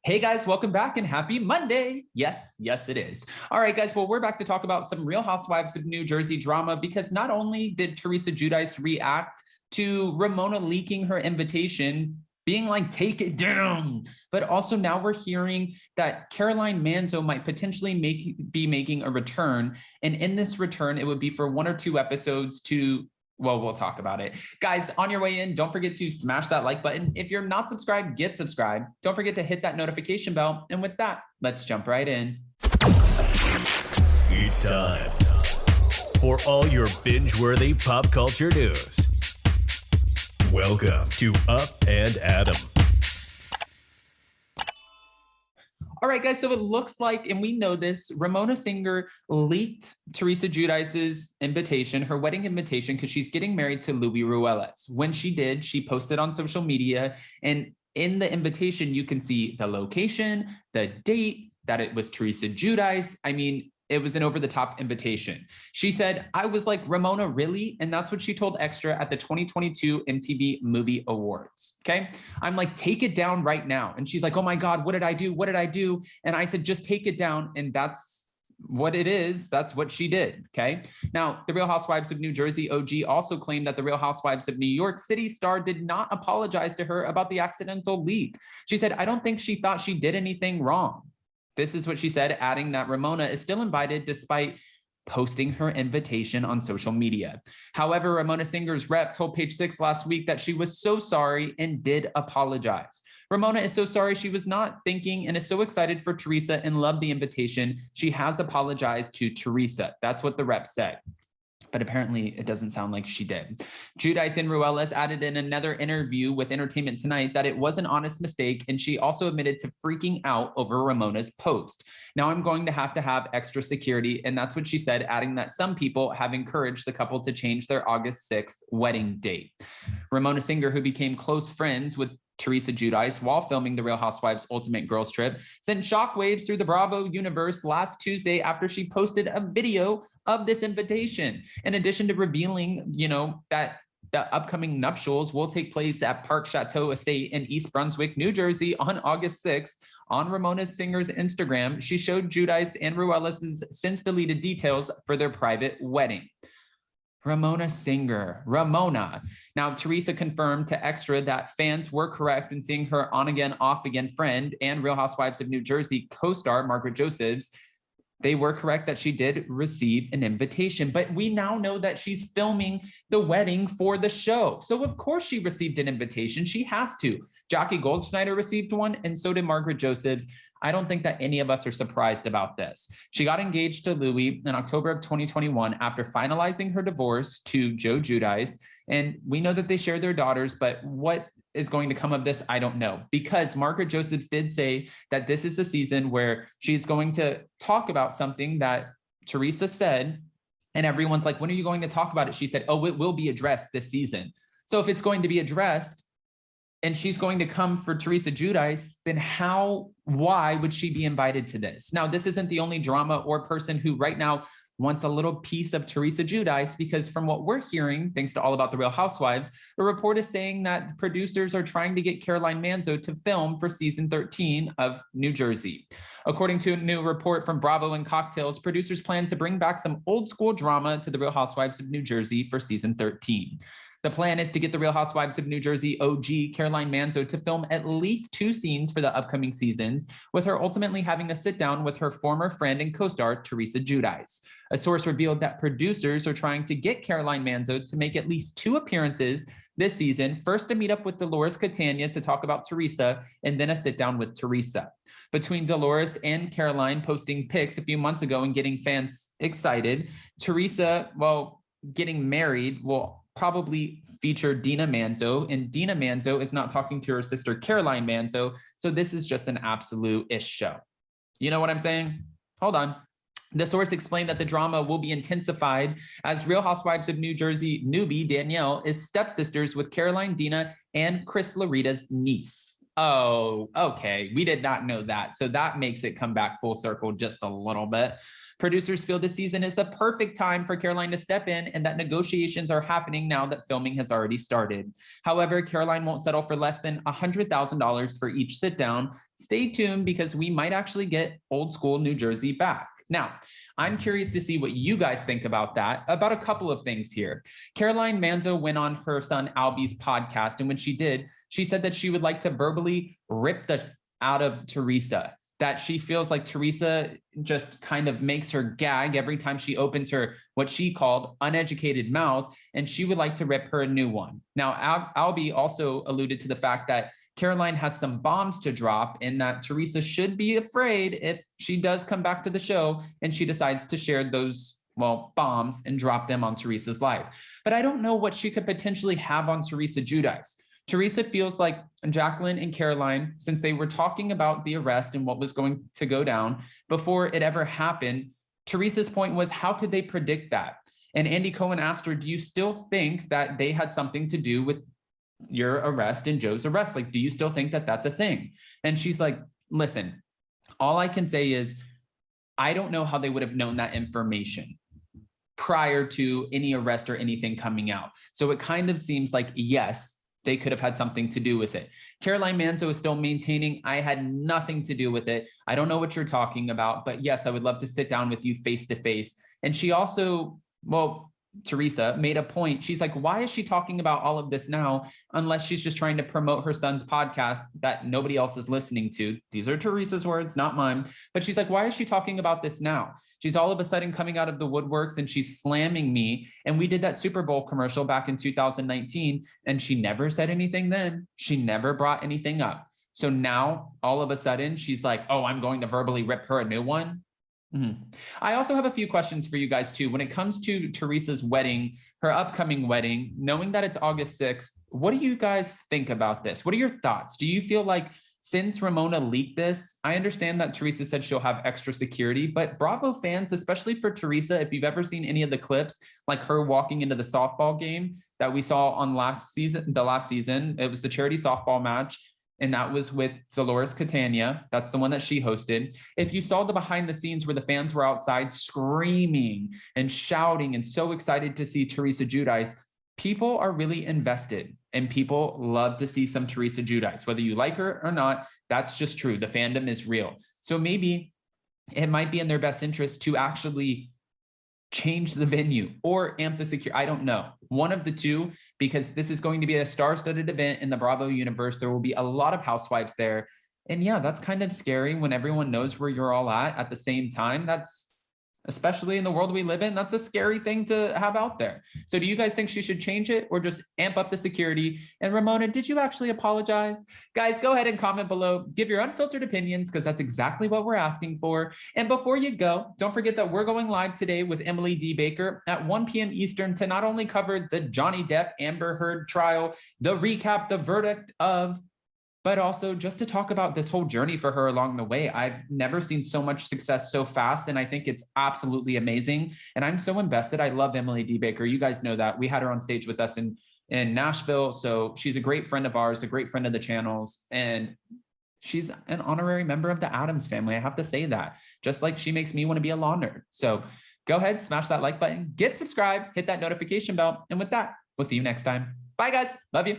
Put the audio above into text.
Hey guys, welcome back and happy Monday. Yes, it is. All right, guys, well, we're back to talk about some Real Housewives of New Jersey drama because not only did Teresa Giudice react to Ramona leaking her invitation, being like, take it down, but also now we're hearing that Caroline Manzo might potentially be making a return. And in this return, it would be for 1 or 2 episodes to we'll talk about it. Guys, on your way in, don't forget to smash that like button. If you're not subscribed, get subscribed. Don't forget to hit that notification bell. And with that, let's jump right in. It's time for all your binge-worthy pop culture news. Welcome to Up and Adam. All right, guys, so it looks like, and we know this, Ramona Singer leaked Teresa Giudice's invitation, her wedding invitation, because she's getting married to Louis Ruelas. When she did, she posted on social media, and in the invitation, you can see the location, the date, that it was Teresa Giudice. I mean, it was an over-the-top invitation. She said, I was like, Ramona, really? And that's what she told Extra at the 2022 MTV Movie Awards, okay? I'm like, take it down right now. And she's like, oh my God, what did I do? What did I do? And I said, just take it down. And that's what it is. That's what she did, okay? Now, the Real Housewives of New Jersey OG also claimed that the Real Housewives of New York City star did not apologize to her about the accidental leak. She said, I don't think she thought she did anything wrong. This is what she said, adding that Ramona is still invited despite posting her invitation on social media. However, Ramona Singer's rep told Page Six last week that she was so sorry and did apologize. Ramona is so sorry she was not thinking and is so excited for Teresa and loved the invitation. She has apologized to Teresa. That's what the rep said. But apparently it doesn't sound like she did. Giudice and Ruelas added in another interview with Entertainment Tonight that it was an honest mistake, and she also admitted to freaking out over Ramona's post. Now I'm going to have extra security, and that's what she said, adding that some people have encouraged the couple to change their August 6th wedding date. Ramona Singer, who became close friends with Teresa Giudice while filming The Real Housewives Ultimate Girls Trip, sent shockwaves through the Bravo universe last Tuesday after she posted a video of this invitation. In addition to revealing, that the upcoming nuptials will take place at Park Chateau Estate in East Brunswick, New Jersey on August 6th. On Ramona Singer's Instagram, she showed Giudice and Ruelas' since deleted details for their private wedding. Ramona Singer, Ramona. Now, Teresa confirmed to Extra that fans were correct in seeing her on-again, off-again friend and Real Housewives of New Jersey co-star Margaret Josephs. They were correct that she did receive an invitation, but we now know that she's filming the wedding for the show. So of course she received an invitation. She has to. Jackie Goldschneider received one, and so did Margaret Josephs. I don't think that any of us are surprised about this. She got engaged to Louis in October of 2021 after finalizing her divorce to Joe Giudice. And we know that they share their daughters, but what is going to come of this, I don't know. Because Margaret Josephs did say that this is the season where she's going to talk about something that Teresa said, and everyone's like, when are you going to talk about it? She said, oh, it will be addressed this season. So if it's going to be addressed, and she's going to come for Teresa Giudice, then why would she be invited to this? Now, this isn't the only drama or person who right now wants a little piece of Teresa Giudice, because from what we're hearing, thanks to All About the Real Housewives, the report is saying that producers are trying to get Caroline Manzo to film for season 13 of New Jersey. According to a new report from Bravo and Cocktails, producers plan to bring back some old school drama to the Real Housewives of New Jersey for season 13. The plan is to get the Real Housewives of New Jersey OG Caroline Manzo to film at least 2 scenes for the upcoming seasons, with her ultimately having a sit down with her former friend and co-star Teresa Giudice. A source revealed that producers are trying to get Caroline Manzo to make at least 2 appearances this season, first to meet up with Dolores Catania to talk about Teresa, and then a sit down with Teresa. Between Dolores and Caroline posting pics a few months ago and getting fans excited, Teresa, getting married will probably feature Dina Manzo, and Dina Manzo is not talking to her sister Caroline Manzo, so this is just an absolute-ish show. You know what I'm saying? Hold on. The source explained that the drama will be intensified as Real Housewives of New Jersey newbie Danielle is stepsisters with Caroline, Dina, and Chris Larita's niece. Oh, okay. We did not know that. So that makes it come back full circle just a little bit. Producers feel this season is the perfect time for Caroline to step in and that negotiations are happening now that filming has already started. However, Caroline won't settle for less than $100,000 for each sit down. Stay tuned because we might actually get old school New Jersey back. Now, I'm curious to see what you guys think about that, about a couple of things here. Caroline Manzo went on her son Albie's podcast, and when she did, she said that she would like to verbally rip the out of Teresa, that she feels like Teresa just kind of makes her gag every time she opens her, what she called uneducated mouth, and she would like to rip her a new one. Now, Albie also alluded to the fact that Caroline has some bombs to drop and that Teresa should be afraid if she does come back to the show and she decides to share those, well, bombs and drop them on Teresa's life. But I don't know what she could potentially have on Teresa Giudice. Teresa feels like Jacqueline and Caroline, since they were talking about the arrest and what was going to go down before it ever happened, Teresa's point was, how could they predict that? And Andy Cohen asked her, do you still think that they had something to do with your arrest and Joe's arrest? Like, do you still think that that's a thing? And she's like, listen, all I can say is, I don't know how they would have known that information prior to any arrest or anything coming out. So it kind of seems like, yes, they could have had something to do with it. Caroline Manzo is still maintaining, I had nothing to do with it. I don't know what you're talking about, but yes, I would love to sit down with you face to face. And she also, well, Teresa made a point. She's like, why is she talking about all of this now unless she's just trying to promote her son's podcast that nobody else is listening to? These are Teresa's words, not mine. But she's like, why is she talking about this now? She's all of a sudden coming out of the woodworks and she's slamming me. And we did that Super Bowl commercial back in 2019 and she never said anything then. She never brought anything up. So now all of a sudden she's like, oh, I'm going to verbally rip her a new one. I also have a few questions for you guys too. When it comes to Teresa's wedding, her upcoming wedding, knowing that it's August 6th, what do you guys think about this? What are your thoughts? Do you feel like since Ramona leaked this, I understand that Teresa said she'll have extra security, but Bravo fans, especially for Teresa, if you've ever seen any of the clips, like her walking into the softball game that we saw on the last season, it was the charity softball match. And that was with Dolores Catania. That's the one that she hosted. If you saw the behind the scenes where the fans were outside screaming and shouting and so excited to see Teresa Giudice, people are really invested and people love to see some Teresa Giudice. Whether you like her or not, that's just true. The fandom is real. So maybe it might be in their best interest to actually change the venue or amp the security. I don't know. One of the two, because this is going to be a star-studded event in the Bravo universe. There will be a lot of housewives there. And yeah, that's kind of scary when everyone knows where you're all at the same time. That's, especially in the world we live in, that's a scary thing to have out there. So do you guys think she should change it or just amp up the security? And Ramona, did you actually apologize? Guys, go ahead and comment below. Give your unfiltered opinions because that's exactly what we're asking for. And before you go, don't forget that we're going live today with Emily D. Baker at 1 p.m. Eastern to not only cover the Johnny Depp Amber Heard trial, the recap, the verdict of, but also just to talk about this whole journey for her along the way. I've never seen so much success so fast, and I think it's absolutely amazing. And I'm so invested. I love Emily D. Baker. You guys know that. We had her on stage with us in Nashville. So she's a great friend of ours, a great friend of the channel's, and she's an honorary member of the Addams family. I have to say that, just like she makes me want to be a law nerd. So go ahead, smash that like button, get subscribed, hit that notification bell. And with that, we'll see you next time. Bye, guys. Love you.